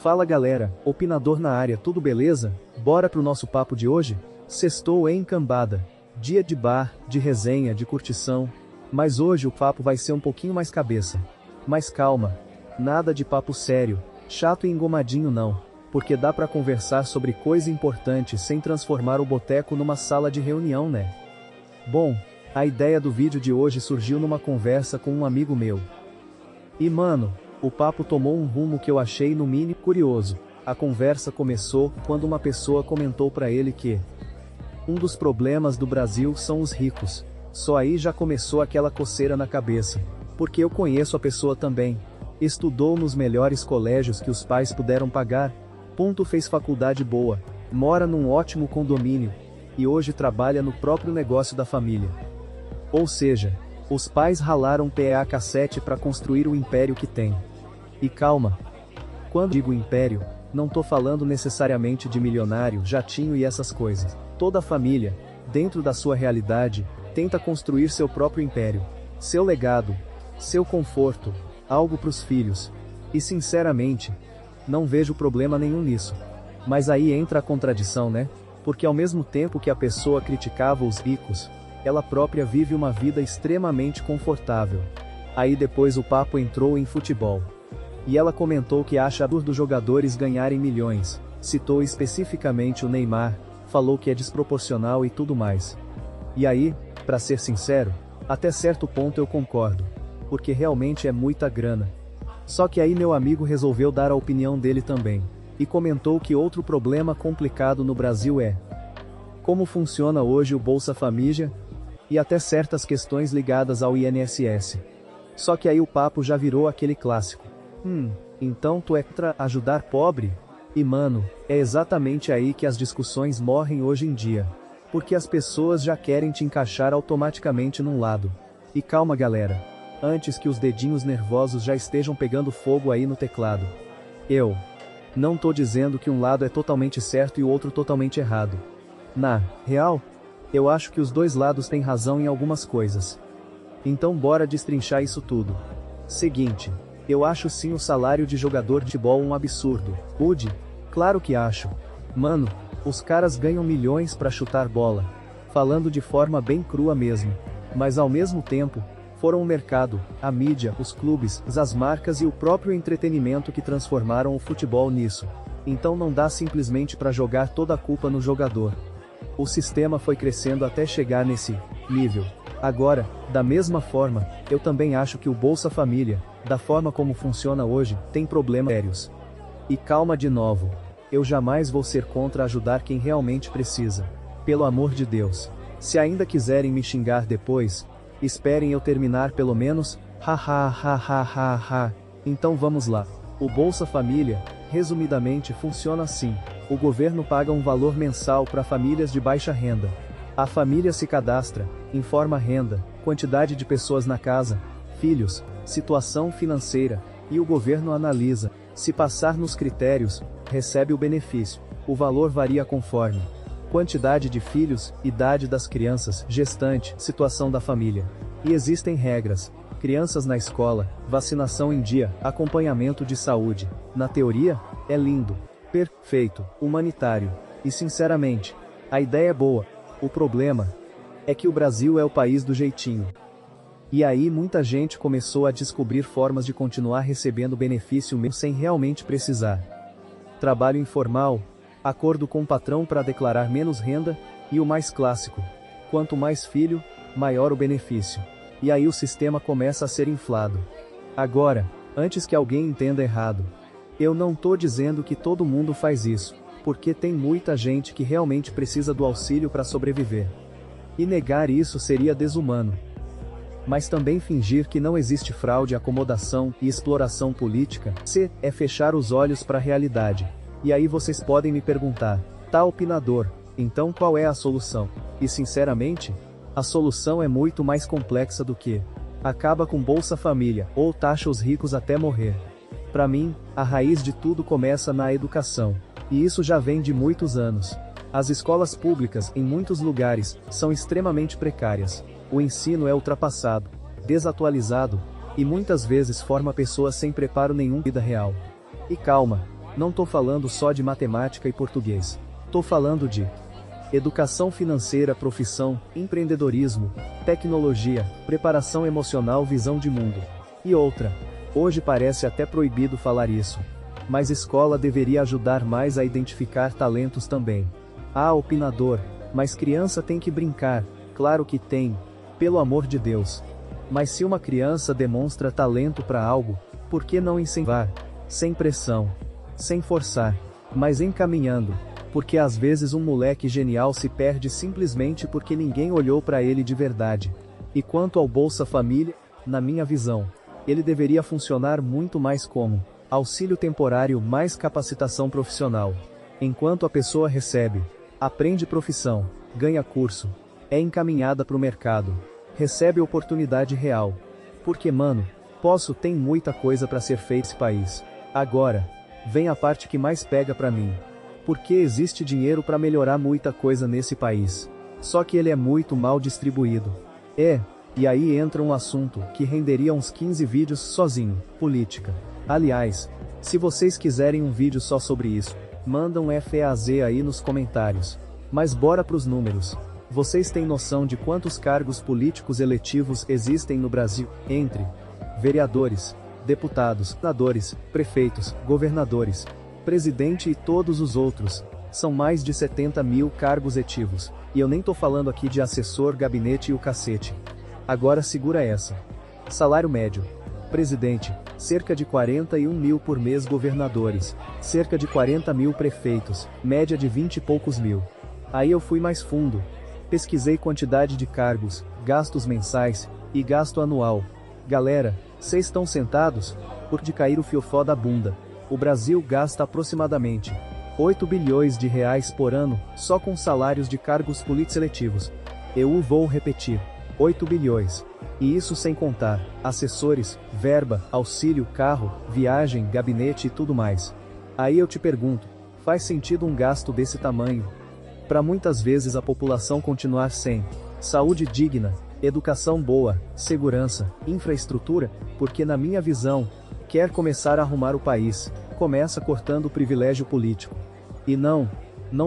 Fala galera, opinador na área, tudo beleza? Bora pro nosso papo de hoje? Sextou em cambada. Dia de bar, de resenha, de curtição. Mas hoje o papo vai ser um pouquinho mais cabeça. Mas calma. Nada de papo sério, chato e engomadinho não. Porque dá pra conversar sobre coisa importante sem transformar o boteco numa sala de reunião, né? Bom, a ideia do vídeo de hoje surgiu numa conversa com um amigo meu. E mano, o papo tomou um rumo que eu achei no mínimo curioso. A conversa começou quando uma pessoa comentou pra ele que um dos problemas do Brasil são os ricos. Só aí já começou aquela coceira na cabeça. Porque eu conheço a pessoa também. Estudou nos melhores colégios que os pais puderam pagar. Fez faculdade boa. Mora num ótimo condomínio. E hoje trabalha no próprio negócio da família. Ou seja, os pais ralaram PA cassete para construir o império que tem. E calma. Quando digo império, não tô falando necessariamente de milionário, jatinho e essas coisas. Toda família, dentro da sua realidade, tenta construir seu próprio império. Seu legado. Seu conforto. Algo pros filhos. E sinceramente, não vejo problema nenhum nisso. Mas aí entra a contradição, né? Porque ao mesmo tempo que a pessoa criticava os ricos, ela própria vive uma vida extremamente confortável. Aí depois o papo entrou em futebol. E ela comentou que acha absurdo dos jogadores ganharem milhões, citou especificamente o Neymar, falou que é desproporcional e tudo mais. E aí, pra ser sincero, até certo ponto eu concordo, porque realmente é muita grana. Só que aí meu amigo resolveu dar a opinião dele também, e comentou que outro problema complicado no Brasil é como funciona hoje o Bolsa Família, e até certas questões ligadas ao INSS. Só que aí o papo já virou aquele clássico. Então tu é contra ajudar pobre? E mano, é exatamente aí que as discussões morrem hoje em dia. Porque as pessoas já querem te encaixar automaticamente num lado. E calma galera, antes que os dedinhos nervosos já estejam pegando fogo aí no teclado. Eu não tô dizendo que um lado é totalmente certo e o outro totalmente errado. Na real, eu acho que os dois lados têm razão em algumas coisas. Então bora destrinchar isso tudo. Seguinte, eu acho sim o salário de jogador de futebol um absurdo. Udi, claro que acho. Mano, os caras ganham milhões pra chutar bola. Falando de forma bem crua mesmo. Mas ao mesmo tempo, foram o mercado, a mídia, os clubes, as marcas e o próprio entretenimento que transformaram o futebol nisso. Então não dá simplesmente pra jogar toda a culpa no jogador. O sistema foi crescendo até chegar nesse nível. Agora, da mesma forma, eu também acho que o Bolsa Família, da forma como funciona hoje, tem problemas sérios. E calma de novo. Eu jamais vou ser contra ajudar quem realmente precisa. Pelo amor de Deus. Se ainda quiserem me xingar depois, esperem eu terminar pelo menos, ha. Então vamos lá. O Bolsa Família, resumidamente funciona assim. O governo paga um valor mensal para famílias de baixa renda. A família se cadastra, informa a renda, quantidade de pessoas na casa, filhos, situação financeira, e o governo analisa. Se passar nos critérios, recebe o benefício. O valor varia conforme quantidade de filhos, idade das crianças, gestante, situação da família. E existem regras. Crianças na escola, vacinação em dia, acompanhamento de saúde. Na teoria, é lindo, perfeito, humanitário. E sinceramente, a ideia é boa. O problema é que o Brasil é o país do jeitinho. E aí muita gente começou a descobrir formas de continuar recebendo benefício mesmo sem realmente precisar. Trabalho informal, acordo com o patrão para declarar menos renda, e o mais clássico, quanto mais filho, maior o benefício. E aí o sistema começa a ser inflado. Agora, antes que alguém entenda errado, eu não tô dizendo que todo mundo faz isso, porque tem muita gente que realmente precisa do auxílio para sobreviver. E negar isso seria desumano. Mas também fingir que não existe fraude, acomodação e exploração política, é fechar os olhos para a realidade. E aí vocês podem me perguntar, tá opinador, então qual é a solução? E sinceramente, a solução é muito mais complexa do que acaba com Bolsa Família, ou taxa os ricos até morrer. Para mim, a raiz de tudo começa na educação. E isso já vem de muitos anos. As escolas públicas, em muitos lugares, são extremamente precárias. O ensino é ultrapassado, desatualizado, e muitas vezes forma pessoas sem preparo nenhum para a vida real. E calma, Não tô falando só de matemática e português. Tô falando de educação financeira, profissão, empreendedorismo, tecnologia, preparação emocional, visão de mundo. E outra. Hoje parece até proibido falar isso. Mas escola deveria ajudar mais a identificar talentos também. Ah, opinador, mas criança tem que brincar. Claro que tem. Pelo amor de Deus. Mas se uma criança demonstra talento para algo, por que não incentivar? Sem pressão. Sem forçar. Mas encaminhando. Porque às vezes um moleque genial se perde simplesmente porque ninguém olhou para ele de verdade. E quanto ao Bolsa Família, na minha visão, ele deveria funcionar muito mais como auxílio temporário mais capacitação profissional. Enquanto a pessoa recebe, aprende profissão, ganha curso, é encaminhada para o mercado, recebe oportunidade real. Porque mano, tem muita coisa para ser feita nesse país. Agora, vem a parte que mais pega para mim. Porque existe dinheiro para melhorar muita coisa nesse país. Só que ele é muito mal distribuído. E aí entra um assunto que renderia uns 15 vídeos sozinho, política. Aliás, se vocês quiserem um vídeo só sobre isso, mandam FAZ aí nos comentários. Mas bora pros números. Vocês têm noção de quantos cargos políticos eletivos existem no Brasil, entre vereadores, deputados, senadores, prefeitos, governadores, presidente e todos os outros? São mais de 70 mil cargos eletivos, e eu nem tô falando aqui de assessor, gabinete e o cacete. Agora segura essa. Salário médio. Presidente, cerca de 41 mil por mês. Governadores, cerca de 40 mil. Prefeitos, média de 20 e poucos mil. Aí eu fui mais fundo. Pesquisei quantidade de cargos, gastos mensais e gasto anual. Galera, vocês estão sentados? Por de cair o fiofó da bunda. O Brasil gasta aproximadamente 8 bilhões de reais por ano, só com salários de cargos políticos eletivos. Eu vou repetir. 8 bilhões. E isso sem contar assessores, verba, auxílio, carro, viagem, gabinete e tudo mais. Aí eu te pergunto, faz sentido um gasto desse tamanho? Para muitas vezes a população continuar sem saúde digna, educação boa, segurança, infraestrutura, porque na minha visão, quer começar a arrumar o país, começa cortando o privilégio político. E não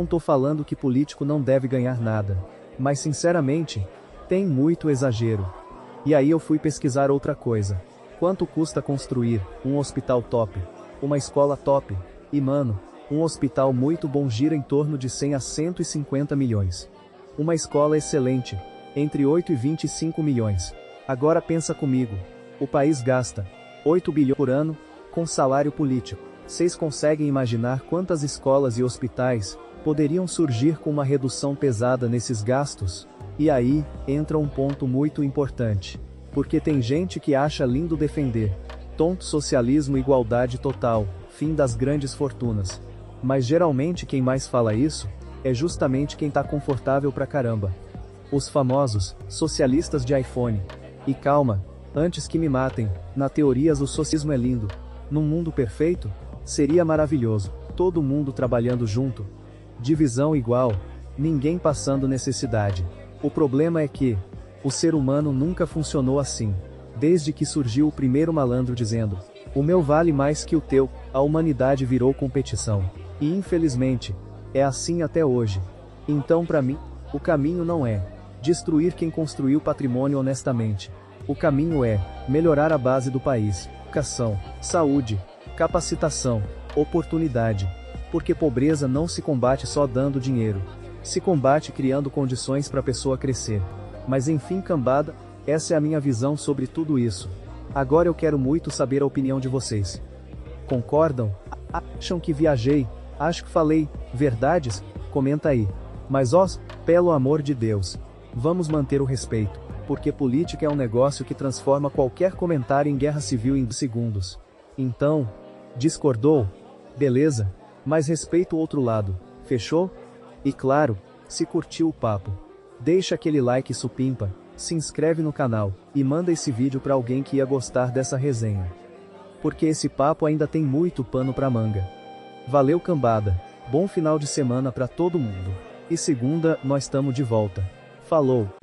tô falando que político não deve ganhar nada. Mas sinceramente, tem muito exagero. E aí eu fui pesquisar outra coisa. Quanto custa construir um hospital top? Uma escola top? E mano, um hospital muito bom gira em torno de 100 a 150 milhões. Uma escola excelente, entre 8 e 25 milhões. Agora pensa comigo. O país gasta 8 bilhões por ano, com salário político. Vocês conseguem imaginar quantas escolas e hospitais poderiam surgir com uma redução pesada nesses gastos? E aí, entra um ponto muito importante. Porque tem gente que acha lindo defender tonto socialismo e igualdade total, fim das grandes fortunas. Mas geralmente quem mais fala isso, é justamente quem tá confortável pra caramba. Os famosos socialistas de iPhone. E calma, antes que me matem, na teoria o socialismo é lindo. Num mundo perfeito, seria maravilhoso, todo mundo trabalhando junto, divisão igual, ninguém passando necessidade. O problema é que o ser humano nunca funcionou assim. Desde que surgiu o primeiro malandro dizendo, o meu vale mais que o teu, a humanidade virou competição. E infelizmente, é assim até hoje. Então para mim, o caminho não é destruir quem construiu patrimônio honestamente. O caminho é melhorar a base do país, educação, saúde, capacitação, oportunidade. Porque pobreza não se combate só dando dinheiro. Se combate criando condições para a pessoa crescer. Mas enfim, cambada, essa é a minha visão sobre tudo isso. Agora eu quero muito saber a opinião de vocês. Concordam? Acham que viajei? Acho que falei verdades? Comenta aí. Mas pelo amor de Deus, vamos manter o respeito, porque política é um negócio que transforma qualquer comentário em guerra civil em segundos. Então, discordou? Beleza, mas respeita o outro lado, fechou? E claro, se curtiu o papo, deixa aquele like supimpa, se inscreve no canal, e manda esse vídeo para alguém que ia gostar dessa resenha. Porque esse papo ainda tem muito pano pra manga. Valeu, cambada, bom final de semana pra todo mundo. E segunda, nós tamo de volta. Falou!